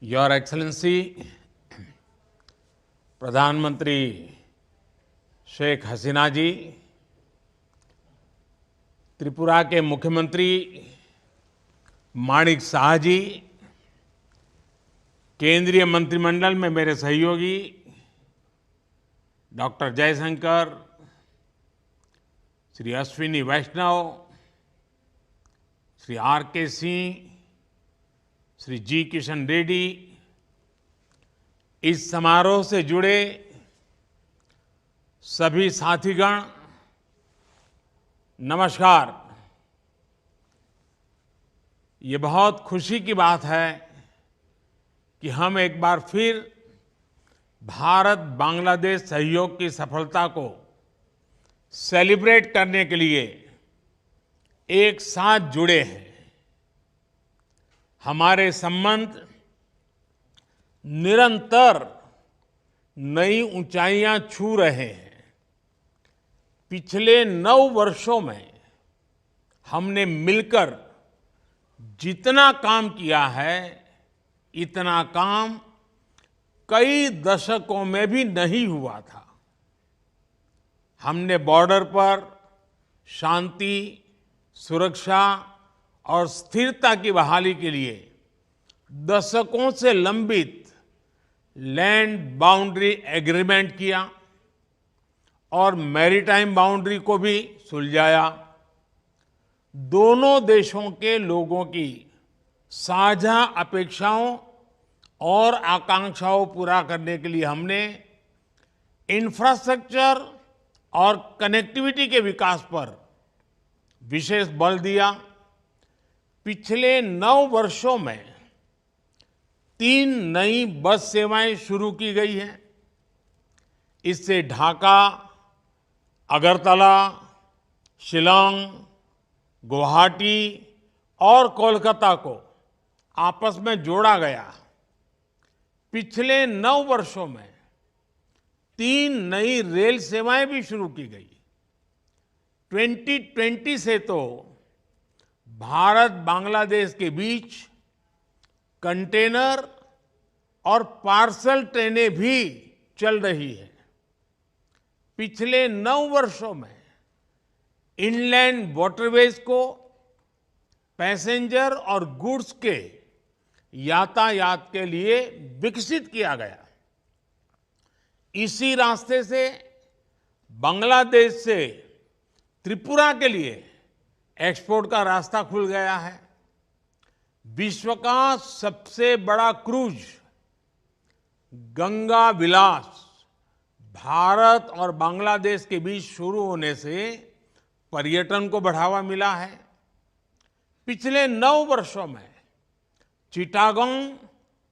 Your excellency प्रधानमंत्री शेख हसीना जी, त्रिपुरा के मुख्यमंत्री माणिक साह जी, केंद्रीय मंत्रिमंडल में मेरे सहयोगी doctor Jaishankar, Shri Ashwini Vaishnaw, Shri R K Singh, Shri जी किशन रेड्डी, इस समारोह से जुड़े सभी साथीगण, नमस्कार। ये बहुत खुशी की बात है कि हम एक बार फिर भारत बांग्लादेश सहयोग की सफलता को सेलिब्रेट करने के लिए एक साथ जुड़े हैं। हमारे संबंध निरंतर नई ऊंचाइयां छू रहे हैं। पिछले 9 वर्षों में हमने मिलकर जितना काम किया है, इतना काम कई दशकों में भी नहीं हुआ था। हमने बॉर्डर पर शांति, सुरक्षा और स्थिरता की बहाली के लिए दशकों से लंबित लैंड बाउंड्री एग्रीमेंट किया और मैरीटाइम बाउंड्री को भी सुलझाया। दोनों देशों के लोगों की साझा अपेक्षाओं और आकांक्षाओं पूरा करने के लिए हमने इंफ्रास्ट्रक्चर और कनेक्टिविटी के विकास पर विशेष बल दिया। पिछले 9 वर्षों में 3 नई बस सेवाएं शुरू की गई हैं। इससे ढाका, अगरतला, शिलांग, गुवाहाटी और कोलकाता को आपस में जोड़ा गया। पिछले 9 वर्षों में 3 नई रेल सेवाएं भी शुरू की गई। 2020 से तो भारत बांग्लादेश के बीच कंटेनर और पार्सल ट्रेनें भी चल रही हैं। पिछले 9 वर्षों में इनलैंड वाटरवेज को पैसेंजर और गुड्स के यातायात के लिए विकसित किया गया। इसी रास्ते से बांग्लादेश से त्रिपुरा के लिए एक्सपोर्ट का रास्ता खुल गया है। विश्व का सबसे बड़ा क्रूज गंगा विलास भारत और बांग्लादेश के बीच शुरू होने से पर्यटन को बढ़ावा मिला है। पिछले 9 वर्षों में चिटागोंग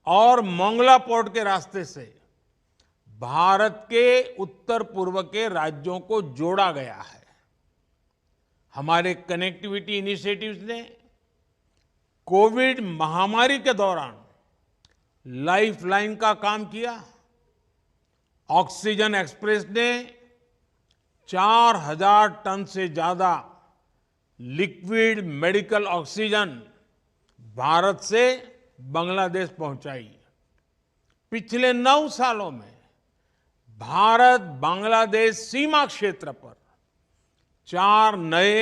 और मोंगला पोर्ट के रास्ते से भारत के उत्तर पूर्व के राज्यों को जोड़ा गया है। हमारे कनेक्टिविटी इनिशिएटिव्स ने कोविड महामारी के दौरान लाइफलाइन का काम किया। ऑक्सीजन एक्सप्रेस ने 4000 टन से ज्यादा लिक्विड मेडिकल ऑक्सीजन भारत से बांग्लादेश पहुंचाई। पिछले 9 सालों में भारत बांग्लादेश सीमा क्षेत्र पर 4 नए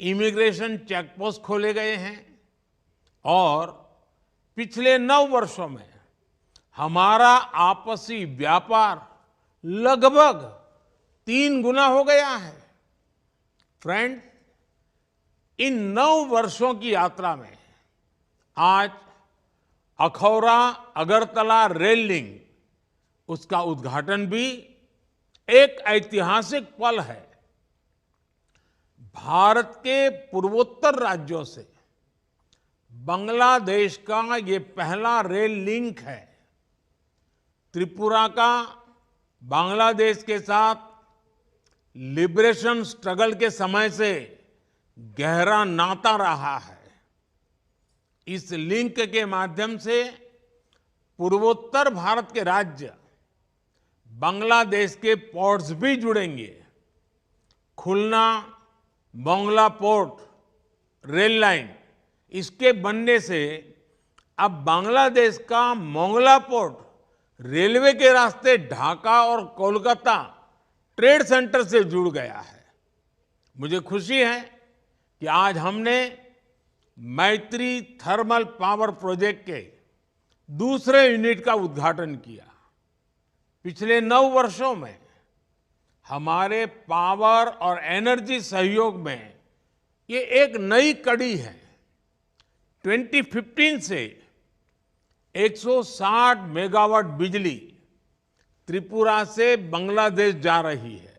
इमिग्रेशन चेकपोस्ट खोले गए हैं और पिछले 9 वर्षों में हमारा आपसी व्यापार लगभग 3 गुना हो गया है। फ्रेंड, इन 9 वर्षों की यात्रा में आज अखौरा अगरतला रेल लिंक, उसका उद्घाटन भी एक ऐतिहासिक पल है। भारत के पूर्वोत्तर राज्यों से बांग्लादेश का ये पहला रेल लिंक है। त्रिपुरा का बांग्लादेश के साथ लिबरेशन स्ट्रगल के समय से गहरा नाता रहा है। इस लिंक के माध्यम से पूर्वोत्तर भारत के राज्य बांग्लादेश के पोर्ट्स भी जुड़ेंगे। खुलना मोंगला पोर्ट रेल लाइन, इसके बनने से अब बांग्लादेश का मोंगला पोर्ट रेलवे के रास्ते ढाका और कोलकाता ट्रेड सेंटर से जुड़ गया है। मुझे खुशी है कि आज हमने मैत्री थर्मल पावर प्रोजेक्ट के दूसरे यूनिट का उद्घाटन किया। पिछले 9 वर्षों में हमारे पावर और एनर्जी सहयोग में ये एक नई कड़ी है। 2015 से 160 मेगावाट बिजली त्रिपुरा से बांग्लादेश जा रही है।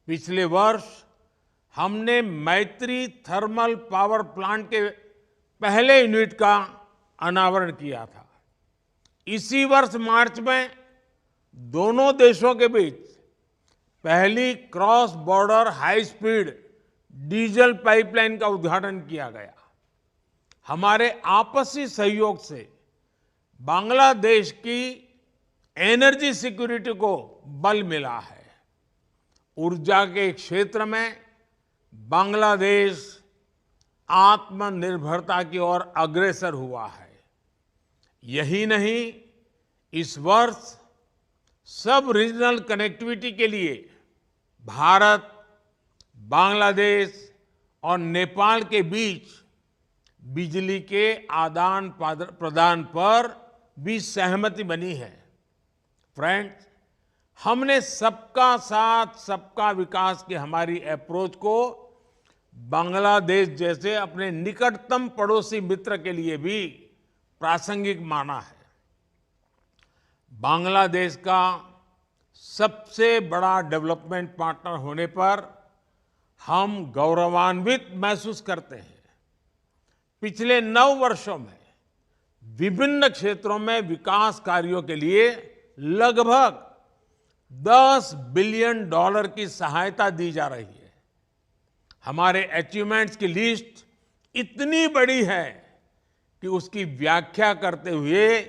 पिछले वर्ष हमने मैत्री थर्मल पावर प्लांट के पहले यूनिट का अनावरण किया था। इसी वर्ष मार्च में दोनों देशों के बीच पहली cross border high speed diesel pipeline का उद्घाटन किया गया। हमारे आपसी सहयोग से बांग्लादेश की एनर्जी सिक्योरिटी को बल मिला है। ऊर्जा के क्षेत्र में बांग्लादेश आत्मनिर्भरता की ओर अग्रसर हुआ है। यही नहीं, इस वर्ष सब रीजनल कनेक्टिविटी के लिए भारत, बांग्लादेश और नेपाल के बीच बिजली के आदान प्रदान पर भी सहमति बनी है। फ्रेंड्स, हमने सबका साथ सबका विकास की हमारी अप्रोच को बांग्लादेश जैसे अपने निकटतम पड़ोसी मित्र के लिए भी प्रासंगिक माना है। बांग्लादेश का सबसे बड़ा डेवलपमेंट पार्टनर होने पर हम गौरवान्वित महसूस करते हैं। पिछले 9 वर्षों में विभिन्न क्षेत्रों में विकास कार्यों के लिए लगभग $10 बिलियन की सहायता दी जा रही है। हमारे अचीवमेंट्स की लिस्ट इतनी बड़ी है कि उसकी व्याख्या करते हुए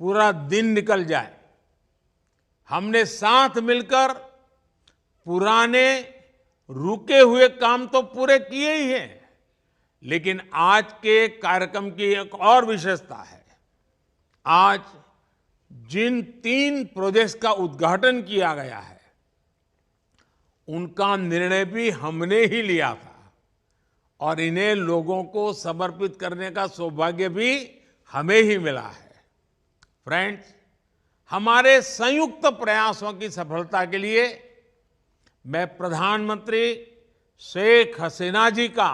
पूरा दिन निकल जाए। हमने साथ मिलकर पुराने रुके हुए काम तो पूरे किए ही हैं, लेकिन आज के कार्यक्रम की एक और विशेषता है। आज जिन 3 प्रोजेक्ट्स का उद्घाटन किया गया है, उनका निर्णय भी हमने ही लिया था और इन्हें लोगों को समर्पित करने का सौभाग्य भी हमें ही मिला है। फ्रेंड्स, हमारे संयुक्त प्रयासों की सफलता के लिए मैं प्रधानमंत्री शेख हसीना जी का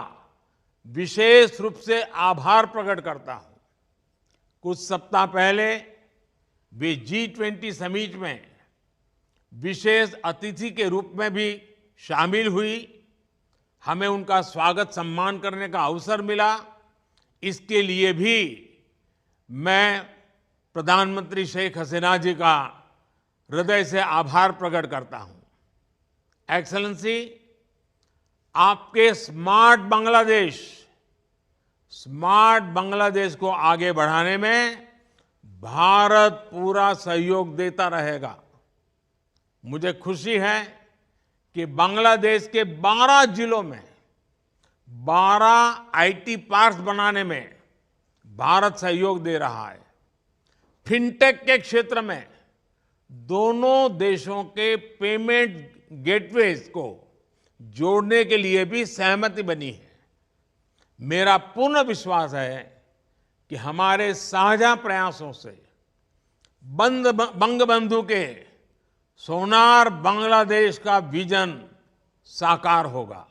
विशेष रूप से आभार प्रकट करता हूं। कुछ सप्ताह पहले वे G20 समिट में विशेष अतिथि के रूप में भी शामिल हुई। हमें उनका स्वागत सम्मान करने का अवसर मिला। इसके लिए भी मैं प्रधानमंत्री शेख हसीना जी का हृदय से आभार प्रकट करता हूं। एक्सेलेंसी, आपके स्मार्ट बांग्लादेश को आगे बढ़ाने में भारत पूरा सहयोग देता रहेगा। मुझे खुशी है कि बांग्लादेश के 12 जिलों में 12 आईटी पार्क्स बनाने में भारत सहयोग दे रहा है। फिनटेक के क्षेत्र में दोनों देशों के पेमेंट गेटवेज को जोड़ने के लिए भी सहमति बनी है। मेरा पूर्ण विश्वास है कि हमारे साझा प्रयासों से बंगबंधु के सोनार बांग्लादेश का विजन साकार होगा।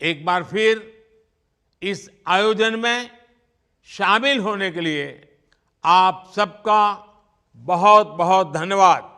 एक बार फिर इस आयोजन में शामिल होने के लिए आप सबका बहुत बहुत धन्यवाद।